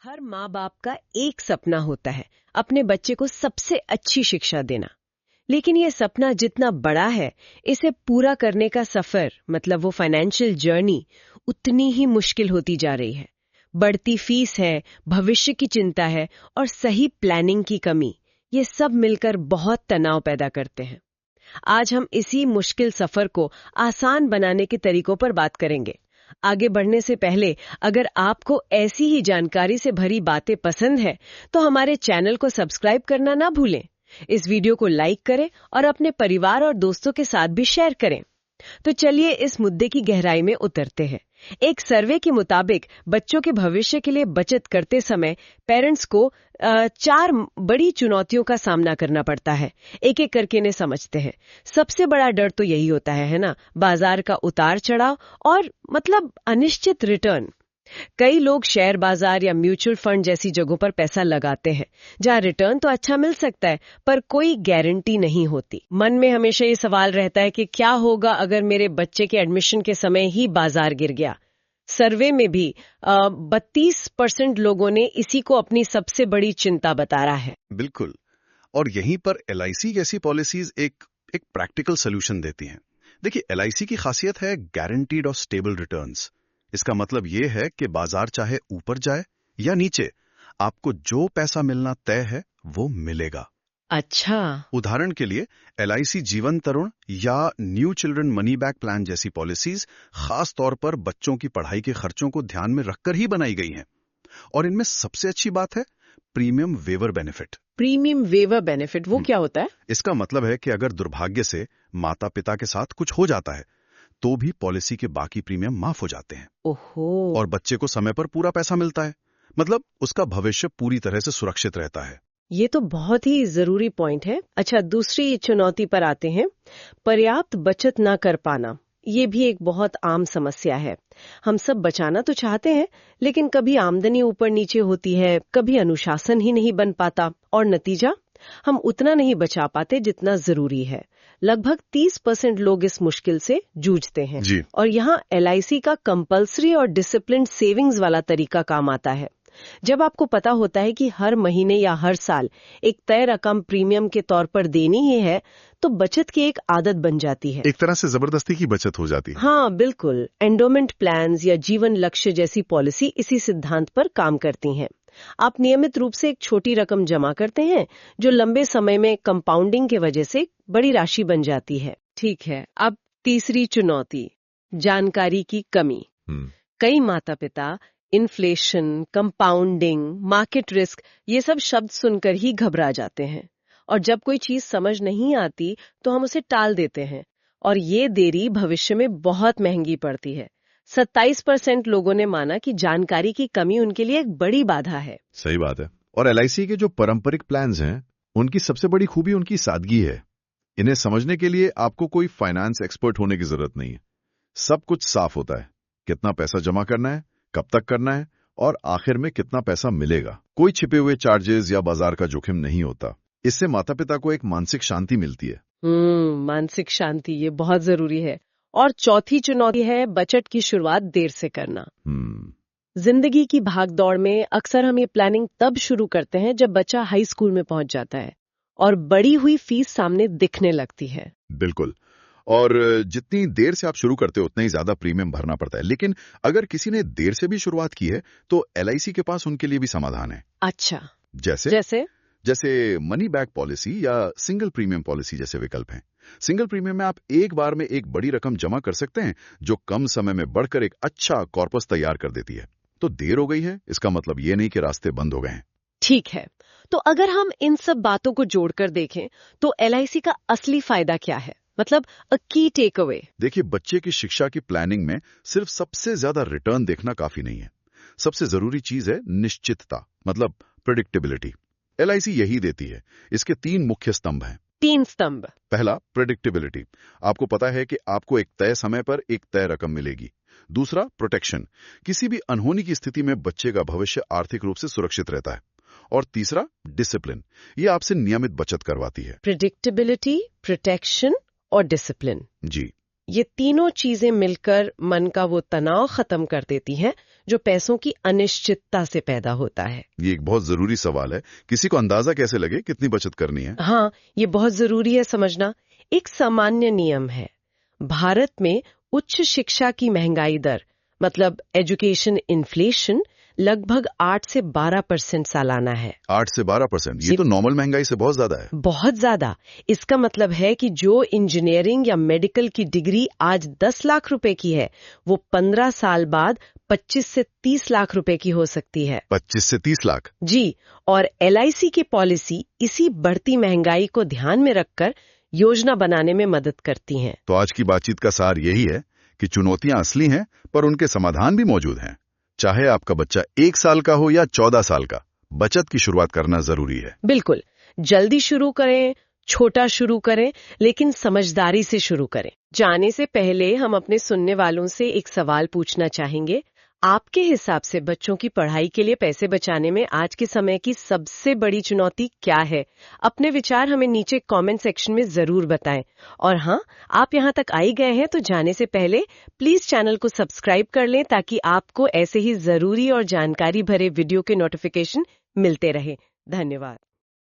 हर माँ बाप का एक सपना होता है, अपने बच्चे को सबसे अच्छी शिक्षा देना। लेकिन ये सपना जितना बड़ा है, इसे पूरा करने का सफर, मतलब वो फाइनेंशियल जर्नी, उतनी ही मुश्किल होती जा रही है। बढ़ती फीस है, भविष्य की चिंता है और सही प्लानिंग की कमी, ये सब मिलकर बहुत तनाव पैदा करते हैं। आज हम इसी मुश्किल सफर को आसान बनाने के तरीकों पर बात करेंगे। आगे बढ़ने से पहले, अगर आपको ऐसी ही जानकारी से भरी बातें पसंद है, तो हमारे चैनल को सब्सक्राइब करना ना भूलें। इस वीडियो को लाइक करें और अपने परिवार और दोस्तों के साथ भी शेयर करें। तो चलिए इस मुद्दे की गहराई में उतरते हैं। एक सर्वे के मुताबिक बच्चों के भविष्य के लिए बचत करते समय पेरेंट्स को 4 बड़ी चुनौतियों का सामना करना पड़ता है। एक एक करके इन्हें समझते हैं। सबसे बड़ा डर तो यही होता है ना, बाजार का उतार चढ़ाव और मतलब अनिश्चित रिटर्न। कई लोग शेयर बाजार या म्यूचुअल फंड जैसी जगहों पर पैसा लगाते हैं, जहां रिटर्न तो अच्छा मिल सकता है, पर कोई गारंटी नहीं होती। मन में हमेशा ये सवाल रहता है कि क्या होगा अगर मेरे बच्चे के एडमिशन के समय ही बाजार गिर गया। सर्वे में भी 32% लोगों ने इसी को अपनी सबसे बड़ी चिंता बताया है। बिल्कुल। और यहीं पर एलआईसी जैसी पॉलिसीज एक प्रैक्टिकल सोल्यूशन देती हैं। देखिए, एलआईसी की खासियत है गारंटीड और स्टेबल रिटर्न्स। इसका मतलब ये है कि बाजार चाहे ऊपर जाए या नीचे, आपको जो पैसा मिलना तय है वो मिलेगा। अच्छा। उदाहरण के लिए एलआईसी जीवन तरुण या new children money back plan जैसी पॉलिसीज खास तौर पर बच्चों की पढ़ाई के खर्चों को ध्यान में रखकर ही बनाई गई हैं। और इनमें सबसे अच्छी बात है premium waiver benefit. Premium waiver benefit वो क्या होता है? इसका मतलब है कि अगर दुर्भाग्य से माता पिता के साथ कुछ हो जाता है, तो भी पॉलिसी के बाकी प्रीमियम माफ हो जाते हैं। ओहो। और बच्चे को समय पर पूरा पैसा मिलता है, मतलब उसका भविष्य पूरी तरह से सुरक्षित रहता है। ये तो बहुत ही जरूरी पॉइंट है। अच्छा, दूसरी चुनौती पर आते हैं। पर्याप्त बचत ना कर पाना, ये भी एक बहुत आम समस्या है। हम सब बचाना तो चाहते हैं, लेकिन कभी आमदनी ऊपर नीचे होती है, कभी अनुशासन ही नहीं बन पाता और नतीजा हम उतना नहीं बचा पाते जितना जरूरी है। लगभग 30% लोग इस मुश्किल से जूझते हैं। जी। और यहाँ एलआईसी का कंपल्सरी और डिसिप्लिन्ड सेविंग्स वाला तरीका काम आता है। जब आपको पता होता है कि हर महीने या हर साल एक तय रकम प्रीमियम के तौर पर देनी ही है, तो बचत की एक आदत बन जाती है। एक तरह से जबरदस्ती की बचत हो जाती है। हाँ बिल्कुल। एंडोमेंट प्लान्स या जीवन लक्ष्य जैसी पॉलिसी इसी सिद्धांत पर काम करती हैं। आप नियमित रूप से एक छोटी रकम जमा करते हैं, जो लंबे समय में कंपाउंडिंग की वजह से बड़ी राशि बन जाती है। ठीक है, अब तीसरी चुनौती, जानकारी की कमी। कई माता पिता इन्फ्लेशन, कंपाउंडिंग, मार्केट रिस्क, ये सब शब्द सुनकर ही घबरा जाते हैं। और जब कोई चीज समझ नहीं आती तो हम उसे टाल देते हैं, और ये देरी भविष्य में बहुत महंगी पड़ती है। 27% लोगों ने माना कि जानकारी की कमी उनके लिए एक बड़ी बाधा है। सही बात है। और एलआईसी के जो पारंपरिक प्लान्स हैं, उनकी सबसे बड़ी खूबी उनकी सादगी है। इन्हें समझने के लिए आपको कोई फाइनेंस एक्सपर्ट होने की जरूरत नहीं है। सब कुछ साफ होता है। कितना पैसा जमा करना है, कब तक करना है और आखिर में कितना पैसा मिलेगा। कोई छिपे हुए चार्जेस या बाजार का जोखिम नहीं होता। इससे माता पिता को एक मानसिक शांति मिलती है। मानसिक शांति, ये बहुत जरूरी है। और चौथी चुनौती है बचत की शुरुआत देर से करना। जिंदगी की भागदौड़ में अक्सर हम ये प्लानिंग तब शुरू करते हैं जब बच्चा हाई स्कूल में पहुंच जाता है और बड़ी हुई फीस सामने दिखने लगती है। बिल्कुल। और जितनी देर से आप शुरू करते हो, उतना ही ज्यादा प्रीमियम भरना पड़ता है। लेकिन अगर किसी ने देर से भी शुरुआत की है, तो एलआईसी के पास उनके लिए भी समाधान है। अच्छा। जैसे मनी बैक पॉलिसी या सिंगल प्रीमियम पॉलिसी जैसे विकल्प हैं। सिंगल प्रीमियम में आप एक बार में एक बड़ी रकम जमा कर सकते हैं, जो कम समय में बढ़कर एक अच्छा कॉर्पस तैयार कर देती है। तो देर हो गई है, इसका मतलब ये नहीं कि रास्ते बंद हो गए हैं। ठीक है, तो अगर हम इन सब बातों को जोड़कर देखें, तो एलआईसी का असली फायदा क्या है? मतलब अ की टेक अवे। देखिए, बच्चे की शिक्षा की प्लानिंग में सिर्फ सबसे ज्यादा रिटर्न देखना काफी नहीं है। सबसे जरूरी चीज है निश्चितता, मतलब प्रेडिक्टेबिलिटी। एलआईसी यही देती है। इसके 3 मुख्य स्तंभ हैं। 3 स्तंभ। पहला, प्रेडिक्टेबिलिटी। आपको पता है कि आपको एक तय समय पर एक तय रकम मिलेगी। दूसरा, प्रोटेक्शन। किसी भी अनहोनी की स्थिति में बच्चे का भविष्य आर्थिक रूप से सुरक्षित रहता है। और तीसरा, डिसिप्लिन। ये आपसे नियमित बचत करवाती है। प्रेडिक्टेबिलिटी, प्रोटेक्शन और डिसिप्लिन। जी। ये तीनों चीजें मिलकर मन का वो तनाव खत्म कर देती हैं जो पैसों की अनिश्चितता से पैदा होता है। ये एक बहुत जरूरी सवाल है। किसी को अंदाजा कैसे लगे कितनी बचत करनी है? हाँ, ये बहुत जरूरी है समझना। एक सामान्य नियम है, भारत में उच्च शिक्षा की महंगाई दर मतलब एजुकेशन इन्फ्लेशन लगभग 8 से 12% सालाना है। 8 से 12%? ये तो नॉर्मल महंगाई से बहुत ज्यादा है। बहुत ज्यादा। इसका मतलब है कि जो इंजीनियरिंग या मेडिकल की डिग्री आज 10 लाख रुपए की है, वो 15 साल बाद 25 से 30 लाख रुपए की हो सकती है। 25 से 30 लाख? जी, और LIC की पॉलिसी इसी बढ़ती महंगाई को ध्यान में रखकर योजना बनाने में मदद करती हैं। तो आज की बातचीत का सार यही है कि चुनौतियां असली हैं, पर उनके समाधान भी मौजूद हैं। चाहे आपका बच्चा 1 साल का हो या 14 साल का, बचत की शुरुआत करना जरूरी है। बिल्कुल, जल्दी शुरू करें, छोटा शुरू करें, लेकिन समझदारी से शुरू करें। जाने से पहले हम अपने सुनने वालों से एक सवाल पूछना चाहेंगे। आपके हिसाब से बच्चों की पढ़ाई के लिए पैसे बचाने में आज के समय की सबसे बड़ी चुनौती क्या है? अपने विचार हमें नीचे कमेंट सेक्शन में जरूर बताएं। और हाँ, आप यहाँ तक आ ही गए हैं तो जाने से पहले प्लीज चैनल को सब्सक्राइब कर लें ताकि आपको ऐसे ही जरूरी और जानकारी भरे वीडियो के नोटिफिकेशन मिलते रहे। धन्यवाद।